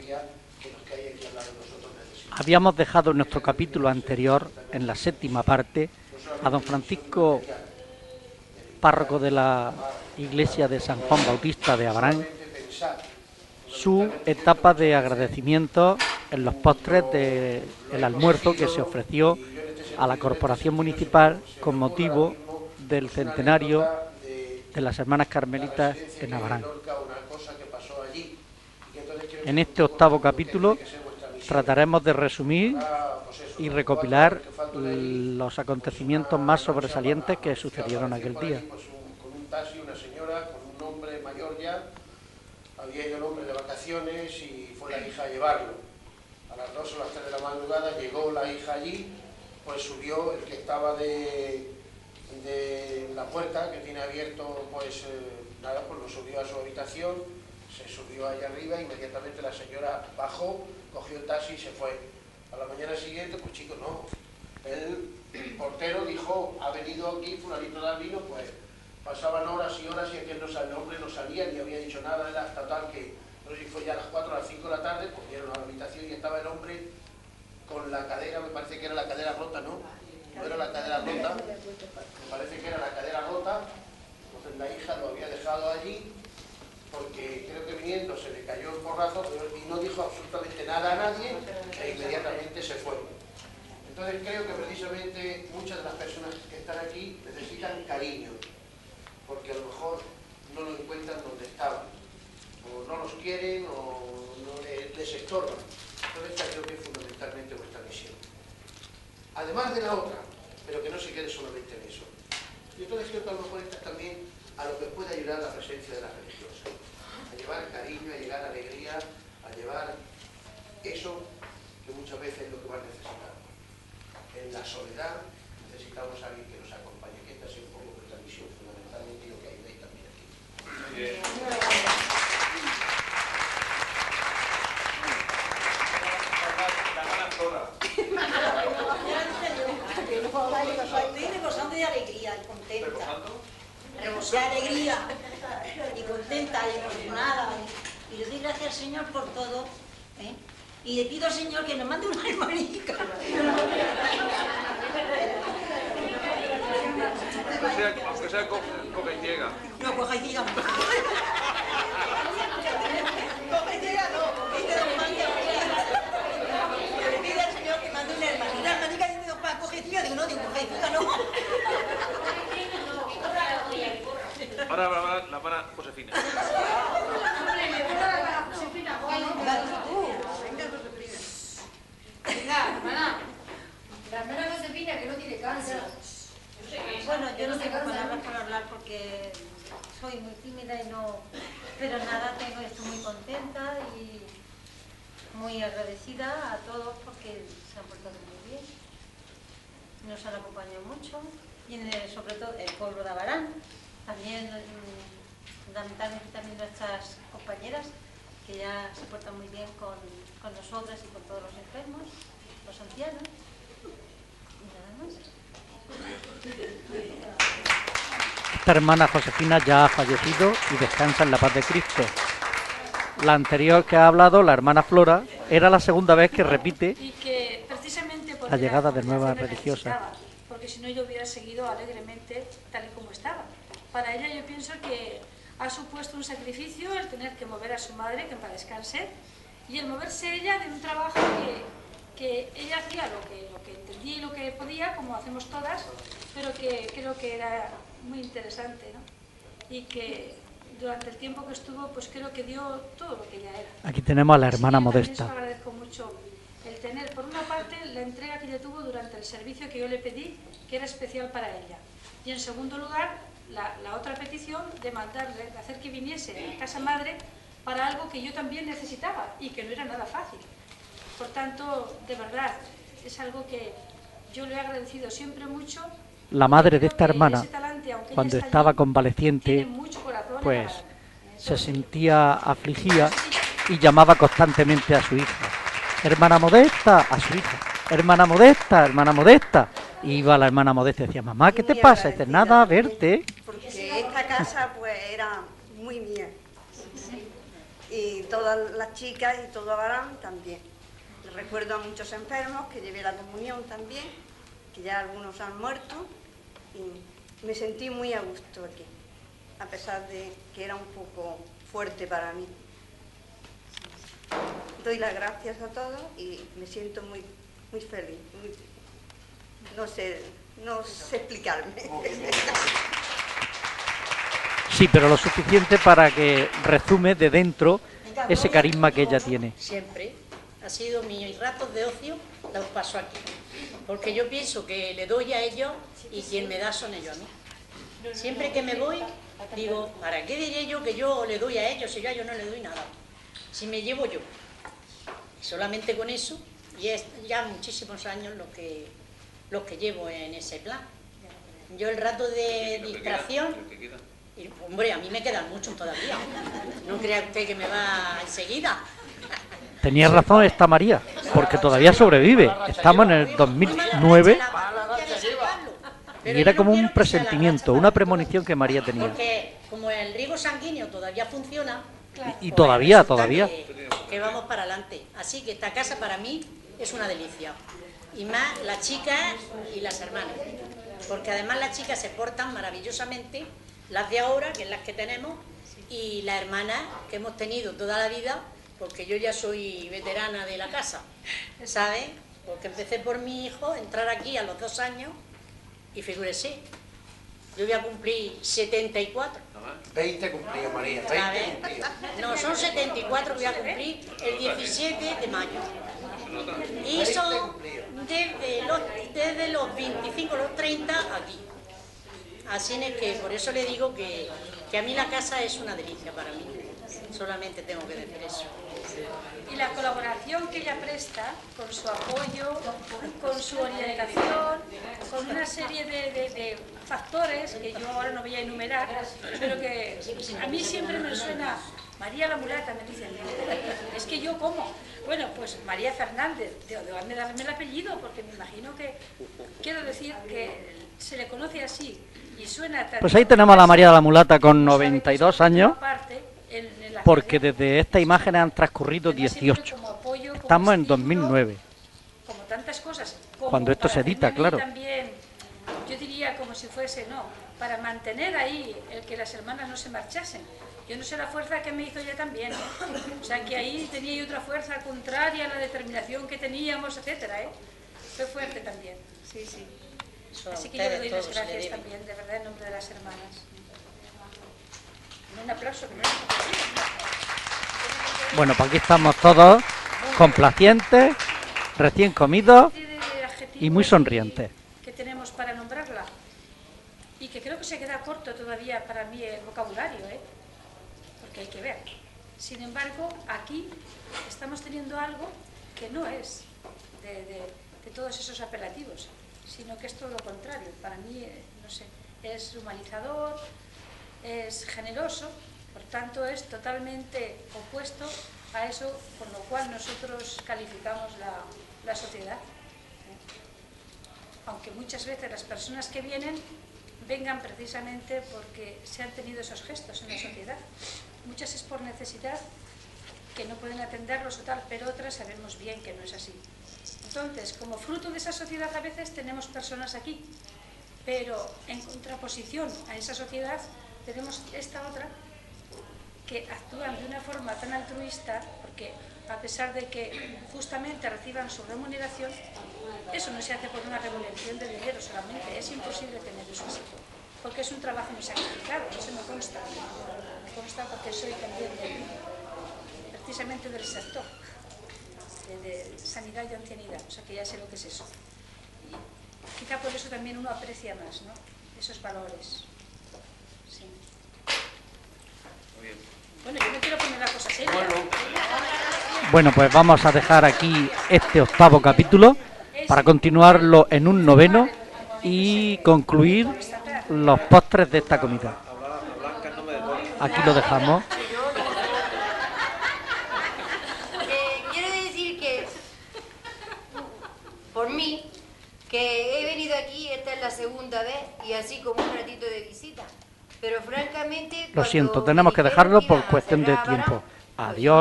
familia que los que hay aquí al lado de nosotros necesitan. Habíamos dejado en nuestro capítulo anterior, en la séptima parte, a don Francisco, párroco de la iglesia de San Juan Bautista de Abarán, su etapa de agradecimiento en los postres del almuerzo que se ofreció a la corporación municipal con motivo del centenario de las hermanas carmelitas en Abarán. En este octavo capítulo trataremos de resumir y recopilar los acontecimientos más sobresalientes que sucedieron aquel día. Con un taxi, una señora, con un hombre mayor ya, había ido el hombre de vacaciones y fue la hija a llevarlo. A las 2 o las 3 de la madrugada llegó la hija allí, pues subió el que estaba de la puerta, que tiene abierto, pues nada, pues lo subió a su habitación, se subió allá arriba, inmediatamente la señora bajó, cogió el taxi y se fue. A la mañana siguiente, pues chicos, no, el portero dijo, ha venido aquí fulanito de vino, pues pasaban horas y horas y aquel el hombre no salía ni había dicho nada, era hasta tal que, no sé si fue ya a las 4 o las 5 de la tarde, pues vieron a la habitación y estaba el hombre con la cadera, me parece que era la cadera rota, ¿no? No era la cadera rota, me parece que era la cadera rota, entonces la hija lo había dejado allí, porque creo que viniendo se le cayó el porrazo y no dijo absolutamente nada a nadie e inmediatamente se fue. Entonces creo que precisamente muchas de las personas que están aquí necesitan cariño, porque a lo mejor no lo encuentran donde estaban, o no los quieren o no les estorban. Entonces esta creo que es fundamentalmente vuestra misión. Además de la otra, pero que no se quede solamente en eso. Y entonces creo que a lo mejor esta es también a lo que puede ayudar la presencia de las religiosas, a llevar cariño, a llevar alegría, a llevar eso que muchas veces es lo que más necesitamos. En la soledad necesitamos a alguien que nos acompañe, que esta es un poco nuestra misión, fundamentalmente, y lo que ayudéis también aquí. Estoy rebosando de alegría y contenta. De alegría y contenta y emocionada. Y le doy gracias al Señor por todo. Y le pido al Señor que nos mande una hermanica. Aunque sea coja y ciega. No, coja y ciega no. Coja y ciega no. Dice don Juan que le pide al Señor que mande una hermanica. Una hermanica dice don Juan, coja y ciega. Digo, no, digo, coja y ciega no. Ahora la pana Josefina. Venga, hermana. La hermana Josefina que no tiene cáncer. Bueno, yo no tengo palabras para hablar porque soy muy tímida y no... Pero nada, estoy muy contenta y muy agradecida a todos porque se han portado muy bien. Nos han acompañado mucho y sobre todo el pueblo de Abarán. También, fundamentalmente también nuestras compañeras que ya se portan muy bien con nosotras y con todos los enfermos, los ancianos. Y nada más. Esta hermana Josefina ya ha fallecido y descansa en la paz de Cristo. La anterior que ha hablado, la hermana Flora, era la segunda vez que repite y que precisamente la llegada de nuevas religiosas. Porque si no yo hubiera seguido alegremente tal y como estaba. Para ella yo pienso que ha supuesto un sacrificio el tener que mover a su madre, que en paz descanse, y el moverse ella de un trabajo que ella hacía lo que entendía y lo que podía, como hacemos todas, pero que creo que era muy interesante, ¿no? Y que durante el tiempo que estuvo, pues creo que dio todo lo que ella era. Aquí tenemos a la hermana Sí, Modesta. yo agradezco mucho el tener, por una parte, la entrega que ella tuvo durante el servicio que yo le pedí, que era especial para ella. Y en segundo lugar, la otra petición de mandarle, de hacer que viniese a casa madre para algo que yo también necesitaba y que no era nada fácil. Por tanto, de verdad, es algo que yo le he agradecido siempre mucho. La madre de esta hermana, Ese talante, aunque cuando ella está estaba allí, convaleciente, tiene mucho corazón, pues se sentía afligida y llamaba constantemente a su hija. Hermana Modesta, a su hija. Hermana Modesta, hermana Modesta. Y iba la hermana Modesta y decía, mamá, ¿qué te pasa? Y dice, nada, verte. Porque esta casa pues era muy mía. y todas las chicas y todo Abarán también. Recuerdo a muchos enfermos que llevé la comunión también, que ya algunos han muerto, y me sentí muy a gusto aquí, a pesar de que era un poco fuerte para mí. Doy las gracias a todos y me siento muy, muy feliz. No sé explicarme. Sí, pero lo suficiente para que resume de dentro ese carisma que ella tiene. Siempre ha sido mis ratos de ocio, los paso aquí. Porque yo pienso que le doy a ellos y quien me da son ellos a mí. Siempre que me voy, digo, ¿para qué diré yo que yo le doy a ellos si yo a ellos no le doy nada? Si me llevo yo. Y solamente con eso, y es ya muchísimos años los que llevo en ese plan. Yo el rato de distracción, y, hombre, a mí me quedan muchos todavía. No crea usted que me va enseguida. Tenía razón esta María, porque todavía sobrevive. Estamos en el 2009 y era como un presentimiento, una premonición que María tenía. Porque como el riego sanguíneo todavía funciona, Y todavía. Que vamos para adelante. Así que esta casa para mí es una delicia. Y más las chicas y las hermanas. Porque además las chicas se portan maravillosamente, las de ahora, que es las que tenemos, y las hermanas que hemos tenido toda la vida, porque yo ya soy veterana de la casa, ¿sabes? Porque empecé por mi hijo, entrar aquí a los 2 años, y figúrese, yo voy a cumplir 74. 20 cumplidos, María, 20 ¿Sabes? cumplidos. No, son 74 que voy a cumplir el 17 de mayo. Y son desde los 25, los 30 aquí. Así es que por eso le digo que a mí la casa es una delicia para mí. Solamente tengo que decir eso. Y la colaboración que ella presta, con su apoyo, con su orientación, con una serie de factores que yo ahora no voy a enumerar, pero que a mí siempre me suena María la mulata, me dicen. Es que yo, ¿cómo? Bueno, pues María Fernández, de darme el apellido, porque me imagino que, quiero decir, que se le conoce así y suena tan... Pues ahí tenemos a la María de la Mulata con 92 años, porque desde esta imagen han transcurrido 18. Estamos en 2009. Como tantas cosas. Cuando esto se edita, claro. También, yo diría como si fuese, no, para mantener ahí el que las hermanas no se marchasen. Yo no sé la fuerza que me hizo ella también, ¿eh? O sea, que ahí tenía yo otra fuerza contraria a la determinación que teníamos, etcétera, ¿eh? Fue fuerte también, sí, sí. Así que yo le doy las gracias también, de verdad, en nombre de las hermanas. Un aplauso. Bueno, pues aquí estamos todos complacientes, recién comidos y muy sonrientes. Que tenemos para nombrarla y que creo que se queda corto todavía para mí el vocabulario, ¿eh? Porque hay que ver. Sin embargo, aquí estamos teniendo algo que no es de todos esos apelativos, sino que es todo lo contrario. Para mí, no sé, es humanizador, es generoso, por tanto es totalmente opuesto a eso con lo cual nosotros calificamos la sociedad. Aunque muchas veces las personas que vengan precisamente porque se han tenido esos gestos en la sociedad. Muchas es por necesidad, que no pueden atenderlos o tal, pero otras sabemos bien que no es así. Entonces, como fruto de esa sociedad a veces tenemos personas aquí, pero en contraposición a esa sociedad tenemos esta otra que actúan de una forma tan altruista, porque a pesar de que justamente reciban su remuneración, eso no se hace por una remuneración de dinero solamente, es imposible tener eso así, porque es un trabajo muy sacrificado, eso me consta porque soy también precisamente del sector de sanidad y ancianidad, o sea que ya sé lo que es eso. Y quizá por eso también uno aprecia más, ¿no?, esos valores. Sí. Muy bien. Bueno, yo no quiero poner la cosa seria. Bueno, pues vamos a dejar aquí este 8º capítulo para continuarlo en un 9º y concluir los postres de esta comida. Aquí lo dejamos. Quiero decir que, por mí, que he venido aquí, esta es la segunda vez, y así como un ratito de visita. Pero francamente... Lo siento, tenemos que dejarlo por cuestión de tiempo. Adiós.